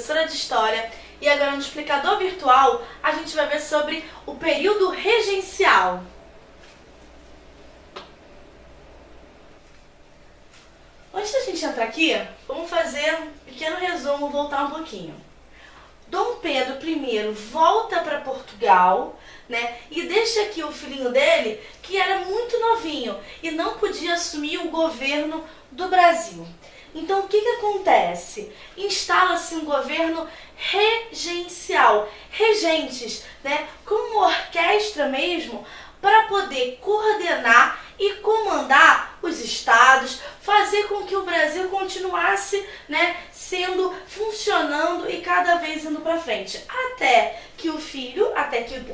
professora de História, e agora no explicador virtual a gente vai ver sobre o período regencial. Antes da gente entrar aqui, vamos fazer um pequeno resumo, voltar um pouquinho. Dom Pedro I volta para Portugal, né, e deixa aqui o filhinho dele, que era muito novinho e não podia assumir o governo do Brasil. Então, o que acontece? Instala-se um governo regencial, regentes, né, como uma orquestra mesmo, para poder coordenar e comandar os estados, fazer com que o Brasil continuasse, né, funcionando e cada vez indo para frente, até que o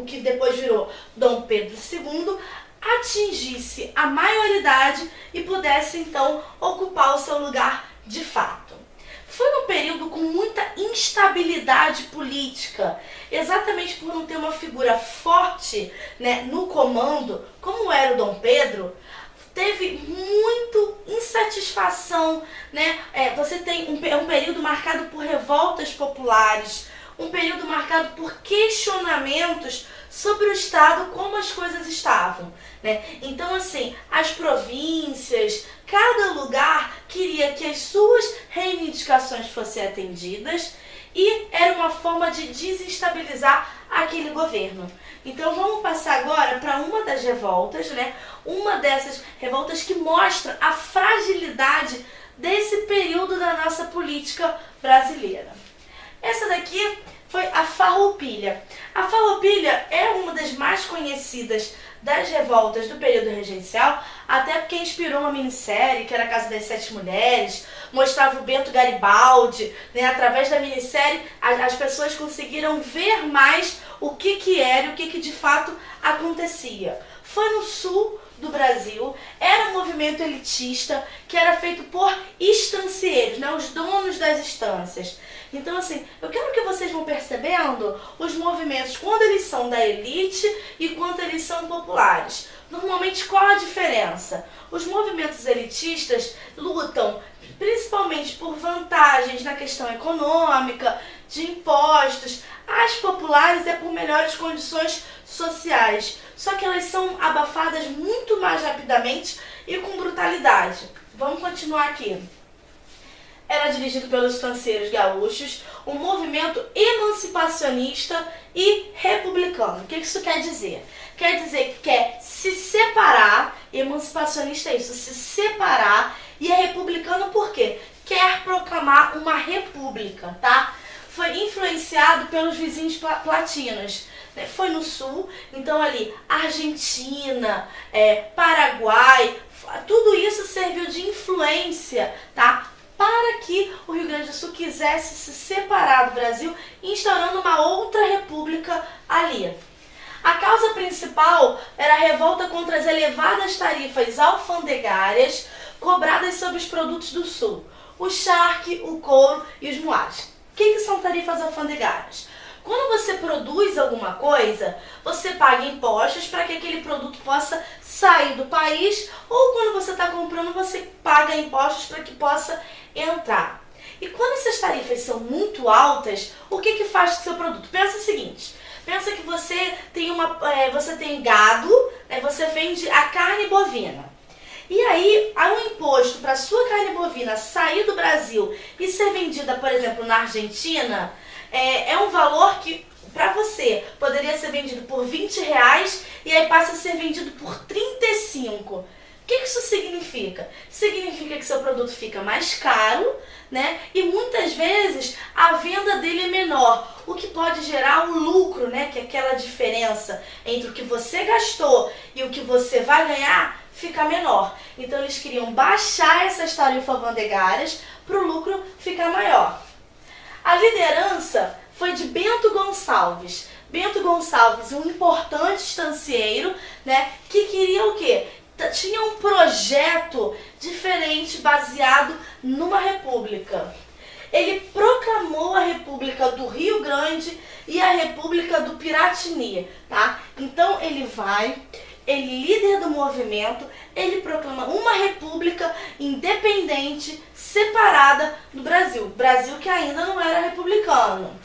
que depois virou Dom Pedro II, atingisse a maioridade e pudesse então ocupar o seu lugar de fato. Foi um período com muita instabilidade política, exatamente por não ter uma figura forte, né, no comando, como era o Dom Pedro. Teve muito insatisfação, né? Você tem um período marcado por revoltas populares, um período marcado por questionamentos sobre o Estado, como as coisas estavam, né? Então, assim, as províncias, cada lugar queria que as suas reivindicações fossem atendidas e era uma forma de desestabilizar aquele governo. Então vamos passar agora para uma das revoltas, né? Uma dessas revoltas que mostra a fragilidade desse período da nossa política brasileira. Essa daqui foi a Farroupilha. A Farroupilha é uma das mais conhecidas das revoltas do período regencial, até porque inspirou uma minissérie, que era a Casa das Sete Mulheres, mostrava o Bento Garibaldi, né? Através da minissérie, as pessoas conseguiram ver mais o que era e o que de fato acontecia. Foi no sul do Brasil, era um movimento elitista que era feito por estancieiros, né? Os donos das estâncias. Então, assim, eu quero que vocês vão percebendo os movimentos quando eles são da elite e quando eles são populares. Normalmente, qual a diferença? Os movimentos elitistas lutam principalmente por vantagens na questão econômica, de impostos. As populares é por melhores condições sociais. Só que elas são abafadas muito mais rapidamente e com brutalidade. Vamos continuar aqui. Era dirigido pelos estancieiros gaúchos, um movimento emancipacionista e republicano. O que isso quer dizer? Quer dizer que quer se separar, emancipacionista é isso, se separar, e é republicano por quê? Quer proclamar uma república, tá? Foi influenciado pelos vizinhos platinos. Foi no sul, então ali Argentina, Paraguai, tudo isso serviu de influência, tá? Para que o Rio Grande do Sul quisesse se separar do Brasil, instaurando uma outra república ali. A causa principal era a revolta contra as elevadas tarifas alfandegárias cobradas sobre os produtos do Sul, o charque, o couro e os moares. O que são tarifas alfandegárias? Quando você produz alguma coisa, você paga impostos para que aquele produto possa sair do país, ou quando você está comprando, você paga impostos para que possa entrar. E quando essas tarifas são muito altas, o que faz com o seu produto? Pensa o seguinte, pensa que você tem gado, né, você vende a carne bovina. E aí, há um imposto para a sua carne bovina sair do Brasil e ser vendida, por exemplo, na Argentina, é um valor que para você poderia ser vendido por R$20 e aí passa a ser vendido por 35. O que isso significa? Significa que seu produto fica mais caro, né? E muitas vezes a venda dele é menor, o que pode gerar um lucro, né? Que é aquela diferença entre o que você gastou e o que você vai ganhar fica menor. Então eles queriam baixar essas tarifas alfandegárias para o lucro ficar maior. A liderança foi de Bento Gonçalves. Bento Gonçalves, um importante estancieiro, né, que queria o quê? Tinha um projeto diferente baseado numa república. Ele proclamou a República do Rio Grande e a República do Piratini, tá? Então ele líder do movimento, ele proclama uma república independente, separada do Brasil. Brasil que ainda não era republicano.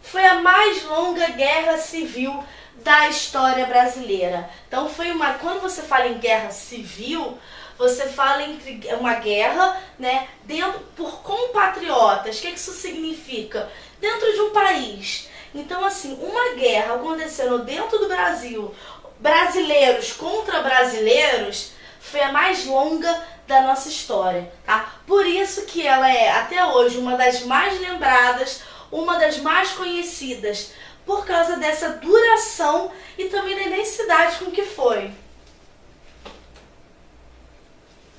Foi a mais longa guerra civil da história brasileira. Então quando você fala em guerra civil, você fala entre uma guerra, né, por compatriotas. O que isso significa? Dentro de um país. Então, assim, uma guerra acontecendo dentro do Brasil, brasileiros contra brasileiros, foi a mais longa da nossa história, tá? Por isso que ela é, até hoje, uma das mais lembradas, uma das mais conhecidas, por causa dessa duração e também da imensidade com que foi.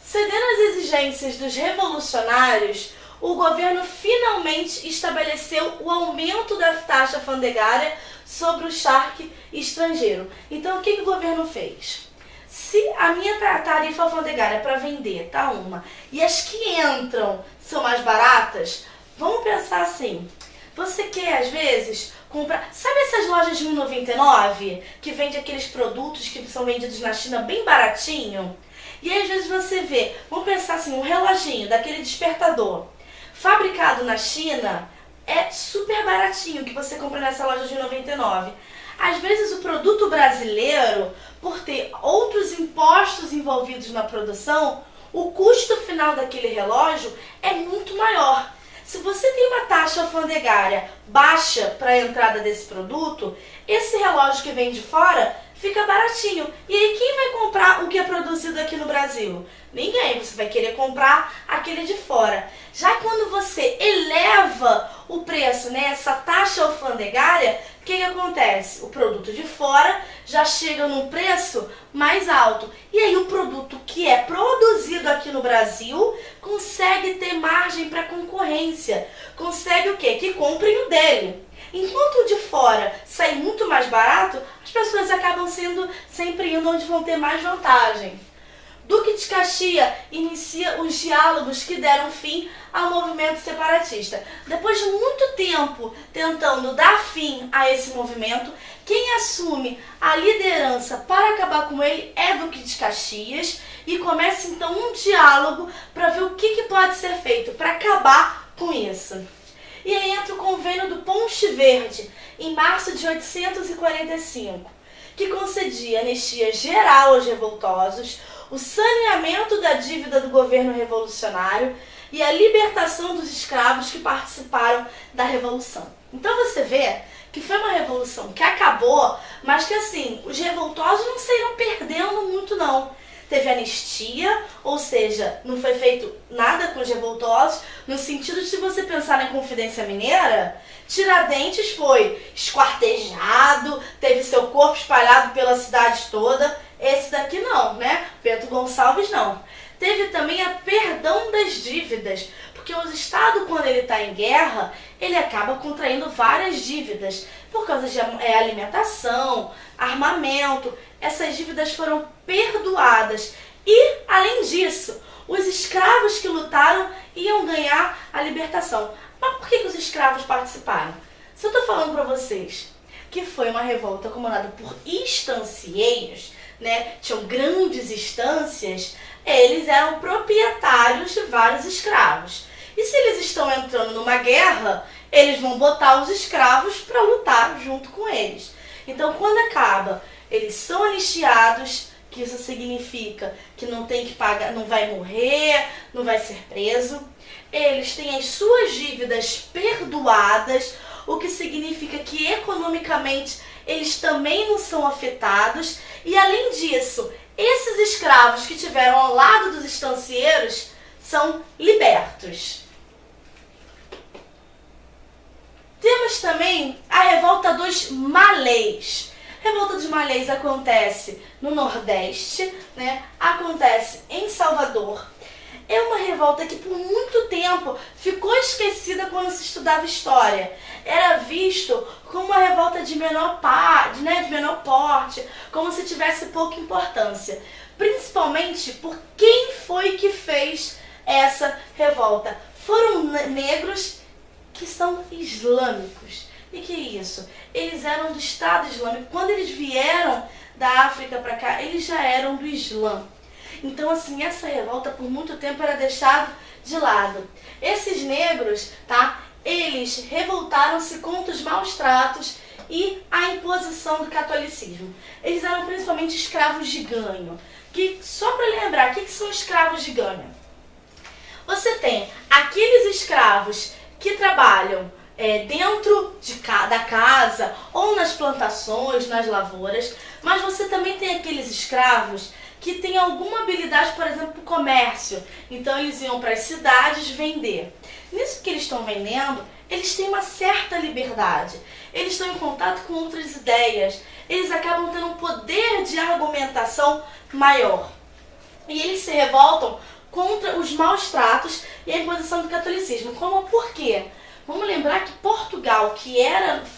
Cedendo às exigências dos revolucionários, o governo finalmente estabeleceu o aumento da taxa alfandegária sobre o charque estrangeiro. Então, o que o governo fez? Se a minha tarifa alfandegária para vender tá uma e as que entram são mais baratas, vamos pensar assim. Você quer, às vezes, comprar... Sabe essas lojas de R$1,99 que vende aqueles produtos que são vendidos na China bem baratinho? E aí, às vezes, você vê, vamos pensar assim, um reloginho daquele despertador, fabricado na China, é super baratinho que você compra nessa loja de R$1,99. Às vezes o produto brasileiro, por ter outros impostos envolvidos na produção, o custo final daquele relógio é muito maior. Se você tem uma taxa alfandegária baixa para a entrada desse produto, esse relógio que vem de fora fica baratinho. E aí quem vai comprar o que é produzido aqui no Brasil? Ninguém. Você vai querer comprar aquele de fora. Já quando você eleva o preço, né, essa taxa alfandegária, o que acontece? O produto de fora já chega num preço mais alto. E aí o produto que é produzido aqui no Brasil consegue ter margem para concorrência. Consegue o quê? Que comprem o dele. Enquanto o de fora sai muito mais barato, as pessoas acabam sempre indo onde vão ter mais vantagem. Duque de Caxias inicia os diálogos que deram fim ao movimento separatista. Depois de muito tempo tentando dar fim a esse movimento, quem assume a liderança para acabar com ele é Duque de Caxias e começa então um diálogo para ver o que pode ser feito para acabar com isso. E aí entra o Convênio do Ponte Verde, em março de 1845, que concedia anistia geral aos revoltosos, o saneamento da dívida do governo revolucionário e a libertação dos escravos que participaram da Revolução. Então você vê que foi uma revolução que acabou, mas que assim, os revoltosos não saíram perdendo muito não. Teve anistia, ou seja, não foi feito nada com os revoltosos, no sentido de, se você pensar na Inconfidência Mineira, Tiradentes foi esquartejado, teve seu corpo espalhado pela cidade toda. Esse daqui não, né? Bento Gonçalves não. Teve também a perdão das dívidas, porque o Estado, quando ele está em guerra, ele acaba contraindo várias dívidas, por causa de alimentação, armamento. Essas dívidas foram perdoadas. E, além disso, os escravos que lutaram iam ganhar a libertação. Mas por que os escravos participaram? Se eu estou falando para vocês que foi uma revolta comandada por estancieiros, né, tinham grandes estâncias, eles eram proprietários de vários escravos. E se eles estão entrando numa guerra, eles vão botar os escravos para lutar junto com eles. Então, quando acaba, eles são anistiados, que isso significa que não tem que pagar, não vai morrer, não vai ser preso. Eles têm as suas dívidas perdoadas, o que significa que economicamente eles também não são afetados. E além disso, esses escravos que tiveram ao lado dos estancieiros são libertos. Temos também a revolta dos malês. A revolta dos malês acontece no Nordeste, né? Acontece em Salvador. É uma revolta que por muito tempo ficou esquecida quando se estudava história. Era visto como uma revolta de menor porte, como se tivesse pouca importância. Principalmente por quem foi que fez essa revolta. Foram negros que são islâmicos. E que é isso? Eles eram do Estado Islâmico. Quando eles vieram da África para cá, eles já eram do Islã. Então, assim, essa revolta por muito tempo era deixada de lado. Esses negros, tá? Eles revoltaram-se contra os maus tratos e a imposição do catolicismo. Eles eram principalmente escravos de ganho. Que, só para lembrar, o que são escravos de ganho? Você tem aqueles escravos que trabalham dentro da casa ou nas plantações, nas lavouras, mas você também tem aqueles escravos que têm alguma habilidade, por exemplo, para o comércio. Então eles iam para as cidades vender. Nisso que eles estão vendendo, eles têm uma certa liberdade. Eles estão em contato com outras ideias. Eles acabam tendo um poder de argumentação maior. E eles se revoltam contra os maus tratos e a imposição do catolicismo. Como por quê? Vamos lembrar que Portugal, que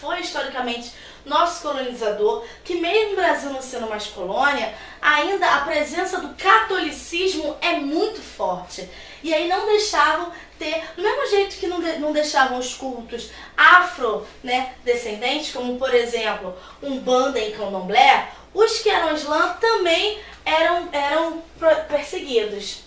foi historicamente nosso colonizador, que mesmo o Brasil não sendo mais colônia, ainda a presença do catolicismo é muito forte. E aí não deixavam ter, do mesmo jeito que não deixavam os cultos afro, né, descendentes, como por exemplo Umbanda e Candomblé, os que eram islã também eram perseguidos.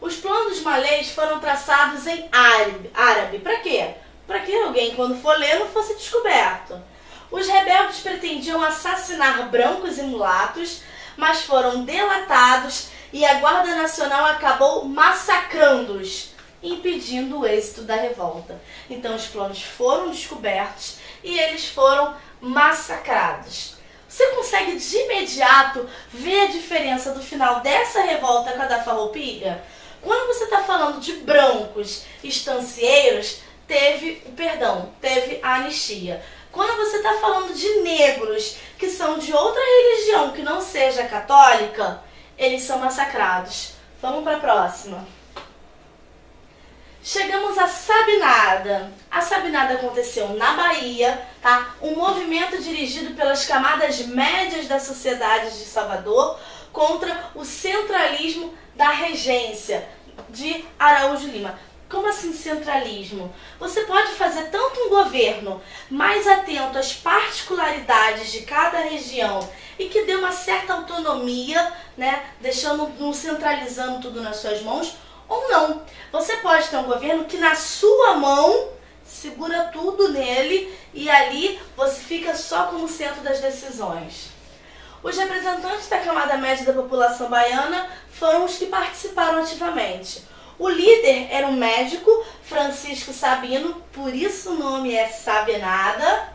Os planos malês foram traçados em árabe. Para quê? Para que alguém, quando for ler, não fosse descoberto. Os rebeldes pretendiam assassinar brancos e mulatos, mas foram delatados e a Guarda Nacional acabou massacrando-os, impedindo o êxito da revolta. Então os planos foram descobertos e eles foram massacrados. Você consegue de imediato ver a diferença do final dessa revolta com a da Farroupilha? Quando você está falando de brancos estancieiros, teve a anistia. Quando você está falando de negros que são de outra religião que não seja católica, eles são massacrados. Vamos para a próxima. Chegamos à Sabinada. A Sabinada aconteceu na Bahia, tá? Um movimento dirigido pelas camadas médias da sociedade de Salvador contra o centralismo da regência de Araújo Lima. Como assim centralismo? Você pode fazer tanto um governo mais atento às particularidades de cada região e que dê uma certa autonomia, né, não centralizando tudo nas suas mãos, ou não. Você pode ter um governo que na sua mão segura tudo nele e ali você fica só como centro das decisões. Os representantes da camada média da população baiana foram os que participaram ativamente. O líder era um médico, Francisco Sabino, por isso o nome é Sabinada.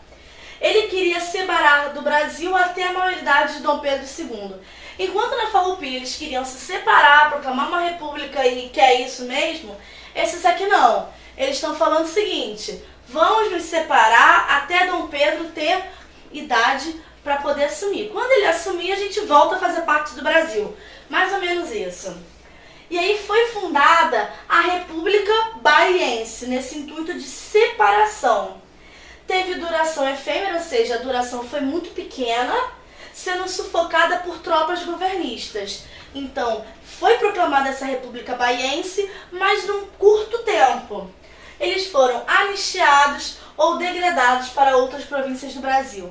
Ele queria separar do Brasil até a maioridade de Dom Pedro II. Enquanto na Farroupilha eles queriam se separar, proclamar uma república e que é isso mesmo, esses aqui não. Eles estão falando o seguinte: vamos nos separar até Dom Pedro ter idade para poder assumir. Quando ele assumir, a gente volta a fazer parte do Brasil. Mais ou menos isso. E aí foi fundada a República Baiense, nesse intuito de separação. Teve duração efêmera, ou seja, a duração foi muito pequena, sendo sufocada por tropas governistas. Então, foi proclamada essa República Baiense, mas num curto tempo. Eles foram anistiados ou degradados para outras províncias do Brasil.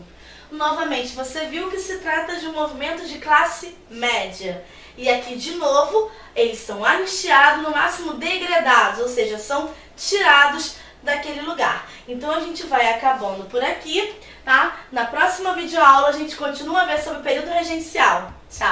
Novamente, você viu que se trata de um movimento de classe média. E aqui, de novo, eles são anistiados, no máximo degradados, ou seja, são tirados daquele lugar. Então, a gente vai acabando por aqui, tá? Na próxima videoaula, a gente continua a ver sobre o período regencial.